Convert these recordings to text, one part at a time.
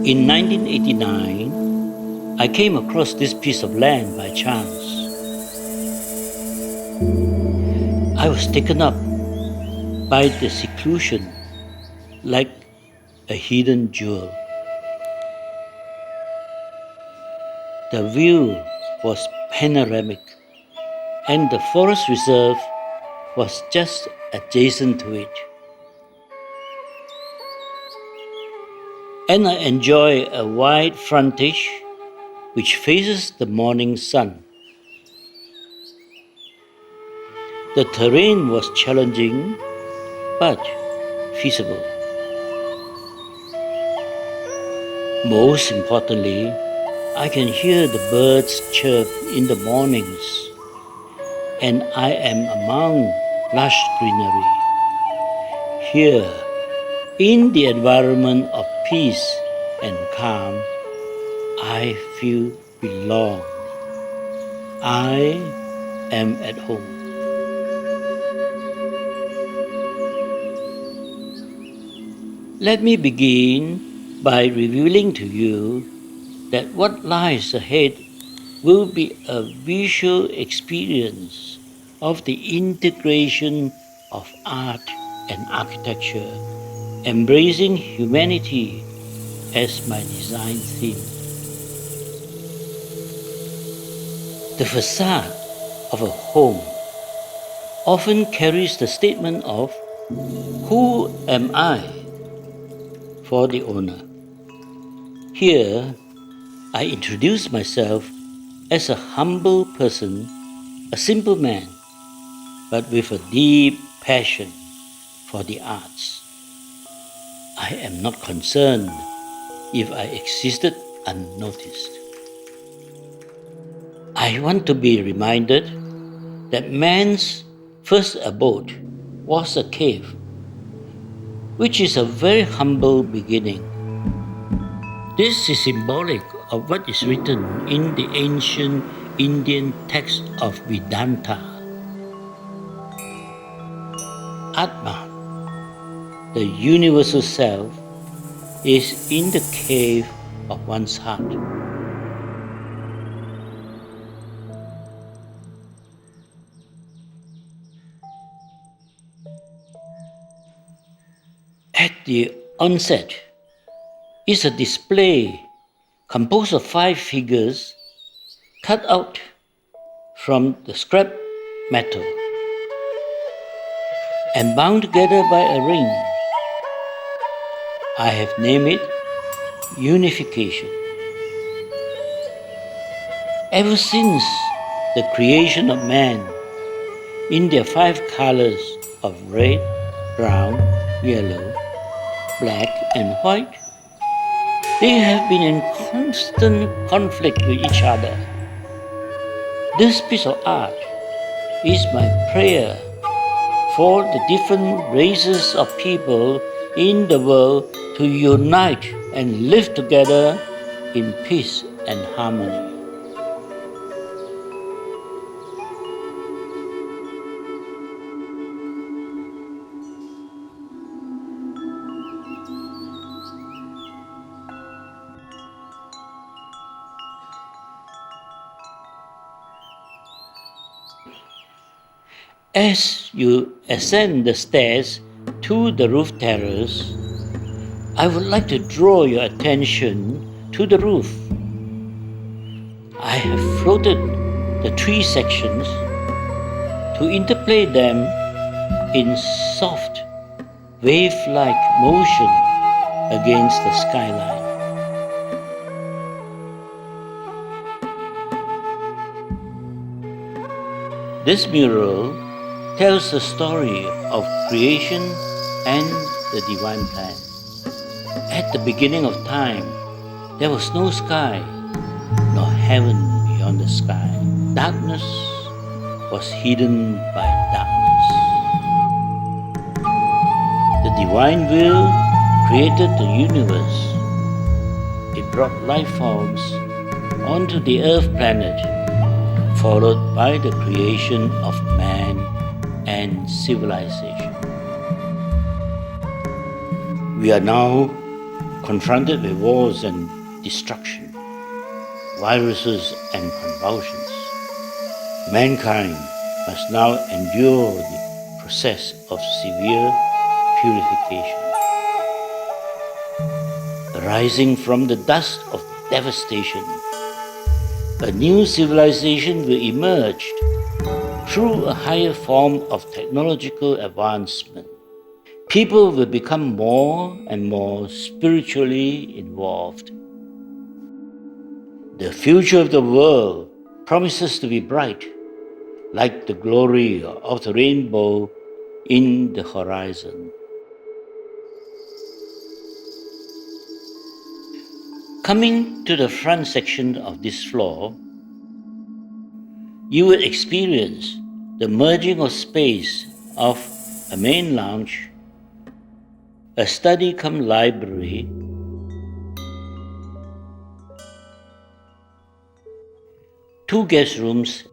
In 1989, I came across this piece of land by chance. I was taken up by the seclusion like a hidden jewel. The view was panoramic, and the forest reserve was just adjacent to it. And I enjoy a wide frontage which faces the morning sun. The terrain was challenging but feasible. Most importantly, I can hear the birds chirp in the mornings, and I am among lush greenery. Here, in the environment of peace and calm, I feel belong. I am at home. Let me begin by revealing to you that what lies ahead will be a visual experience of the integration of art and architecture, embracing humanity as my design theme. The facade of a home often carries the statement of "Who am I?" for the owner. Here, I introduce myself as a humble person, a simple man, but with a deep passion for the arts. I am not concerned if I existed unnoticed. I want to be reminded that man's first abode was a cave, which is a very humble beginning. This is symbolic of what is written in the ancient Indian text of Vedanta. Atma, the universal self, is in the cave of one's heart. At the onset is a display composed of 5 figures cut out from the scrap metal and bound together by a ring. I have named it unification. Ever since the creation of man in their 5 colors of red, brown, yellow, black and white, they have been in constant conflict with each other. This piece of art is my prayer for the different races of people in the world to unite and live together in peace and harmony. As you ascend the stairs to the roof terrace, I would like to draw your attention to the roof. I have floated the 3 sections to interplay them in soft, wave-like motion against the skyline. This mural tells the story of creation and the divine plan. At the beginning of time, there was no sky, nor heaven beyond the sky. Darkness was hidden by darkness. The divine will created the universe. It brought life forms onto the earth planet, followed by the creation of man and civilization. We are now Confronted with wars and destruction, viruses and convulsions, mankind must now endure the process of severe purification. Rising from the dust of devastation, a new civilization will emerge through a higher form of technological advancement. People will become more and more spiritually involved. The future of the world promises to be bright, like the glory of the rainbow in the horizon. Coming to the front section of this floor, you will experience the merging of space of a main lounge, a study-cum-library, two guest rooms,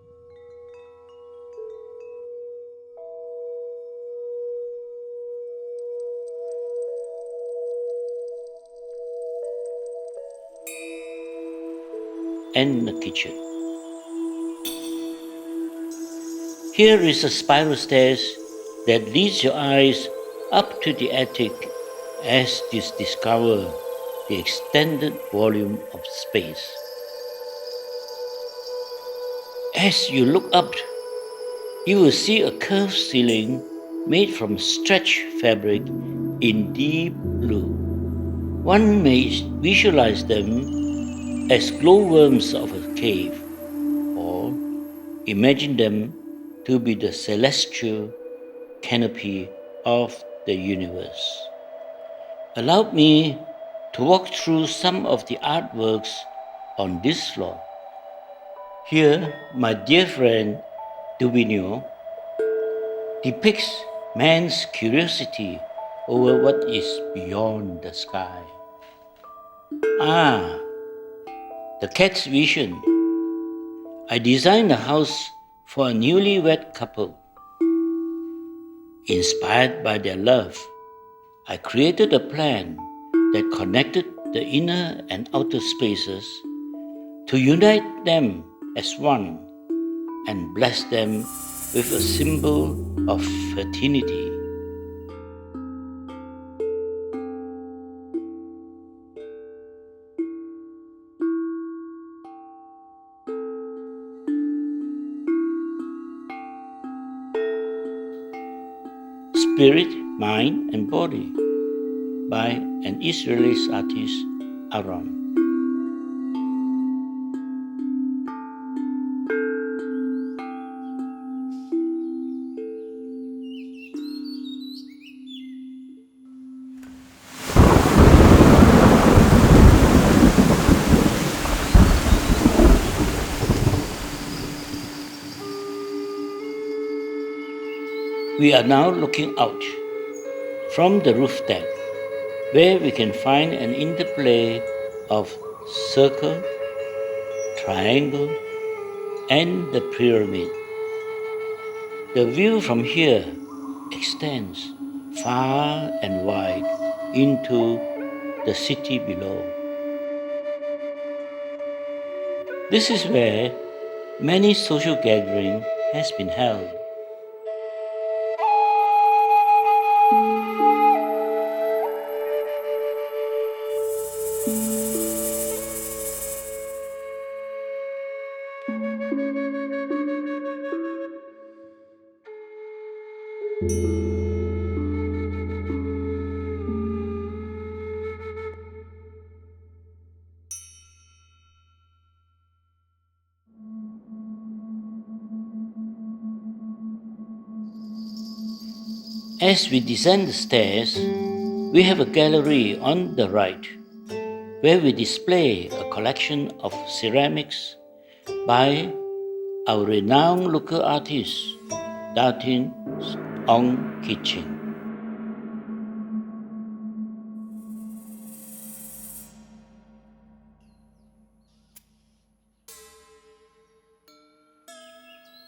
and a kitchen. Here is a spiral stairs that leads your eyes up to the attic as you discover the extended volume of space. As you look up, you will see a curved ceiling made from stretched fabric in deep blue. One may visualize them as glowworms of a cave, or imagine them to be the celestial canopy of the universe. Allow me to walk through some of the artworks on this floor. Here, my dear friend Dubinio depicts man's curiosity over what is beyond the sky. The cat's vision. I designed a house for a newlywed couple. Inspired by their love, I created a plan that connected the inner and outer spaces to unite them as one and bless them with a symbol of fertility. Spirit, Mind and Body by an Israeli artist, Aaron. We are now looking out from the roof deck, where we can find an interplay of circle, triangle, and the pyramid. The view from here extends far and wide into the city below. This is where many social gatherings has been held. As we descend the stairs, we have a gallery on the right, where we display a collection of ceramics by our renowned local artist, Dato LK Lai.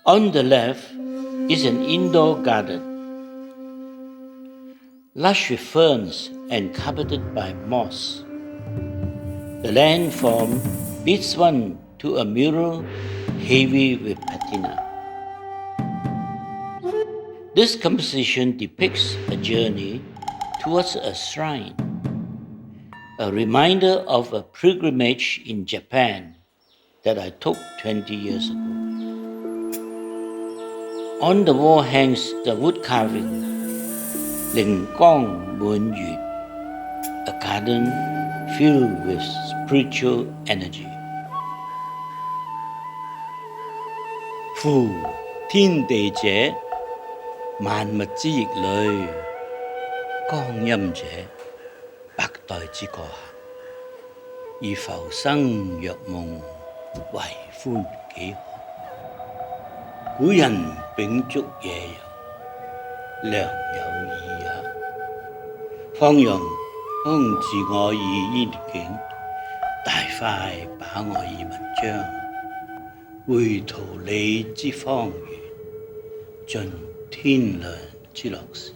On the left is an indoor garden, lush with ferns and carpeted by moss. The landform leads one to a mural heavy with patina. This composition depicts a journey towards a shrine, a reminder of a pilgrimage in Japan that I took 20 years ago. On the wall hangs the wood carving, 靈光滿月, a garden filled with spiritual energy. 夫天地者，萬物之逆旅，光陰者，百代之過客，以浮生若夢，為歡幾何？古人秉燭夜遊，良有意也。方陽空自我以意境，大快把我以文章。會圖你之方圓，盡天良之樂事。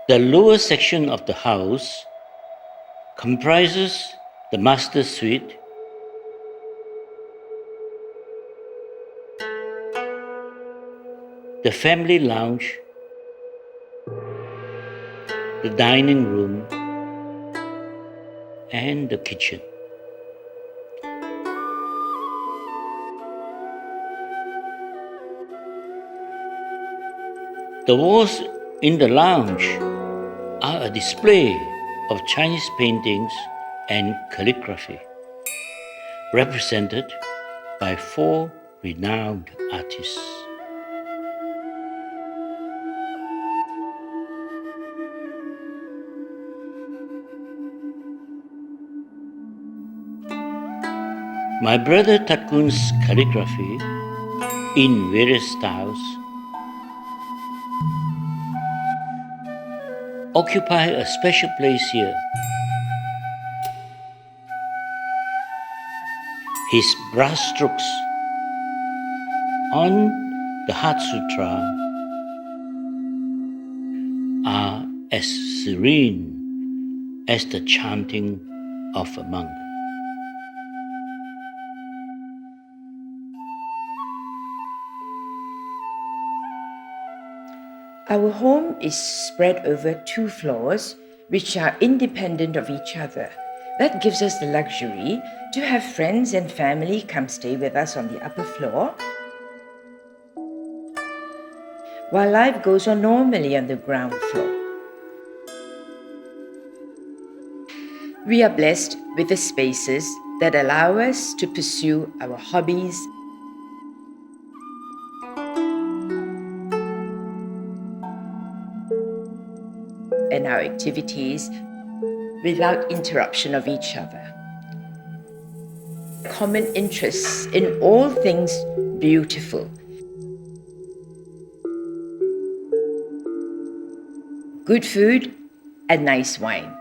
The lower section of the house comprises the master suite, the family lounge, the dining room, and the kitchen. The walls in the lounge are a display of Chinese paintings and calligraphy, represented by 4 renowned artists. My brother Tatkun's calligraphy in various styles occupy a special place here. His brushstrokes on the Heart Sutra are as serene as the chanting of a monk. Our home is spread over 2 floors, which are independent of each other. That gives us the luxury to have friends and family come stay with us on the upper floor, while life goes on normally on the ground floor. We are blessed with the spaces that allow us to pursue our hobbies and our activities without interruption of each other. Common interests in all things beautiful. Good food and nice wine.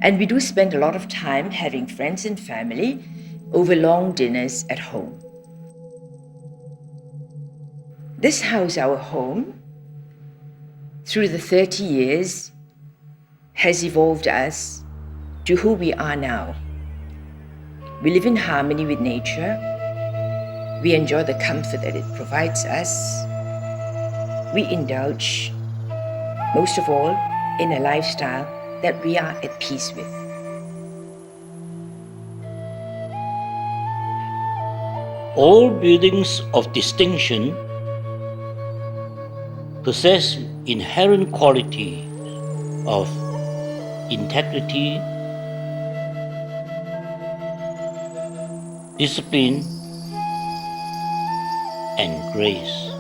And we do spend a lot of time having friends and family over long dinners at home. This house, our home, through the 30 years, has evolved us to who we are now. We live in harmony with nature. We enjoy the comfort that it provides us. We indulge, most of all, in a lifestyle that we are at peace with. All buildings of distinction possess inherent qualities of integrity, discipline, and grace.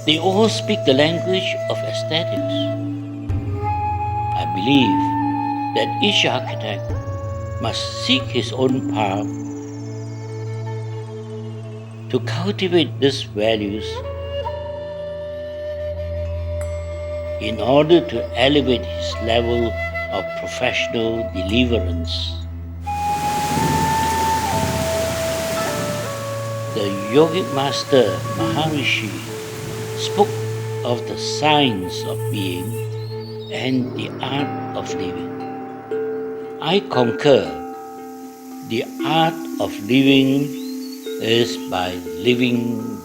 They all speak the language of aesthetics. I believe that each architect must seek his own path to cultivate these values in order to elevate his level of professional deliverance. The yogic master Maharishi spoke of the science of being and the art of living. I concur. The art of living is by living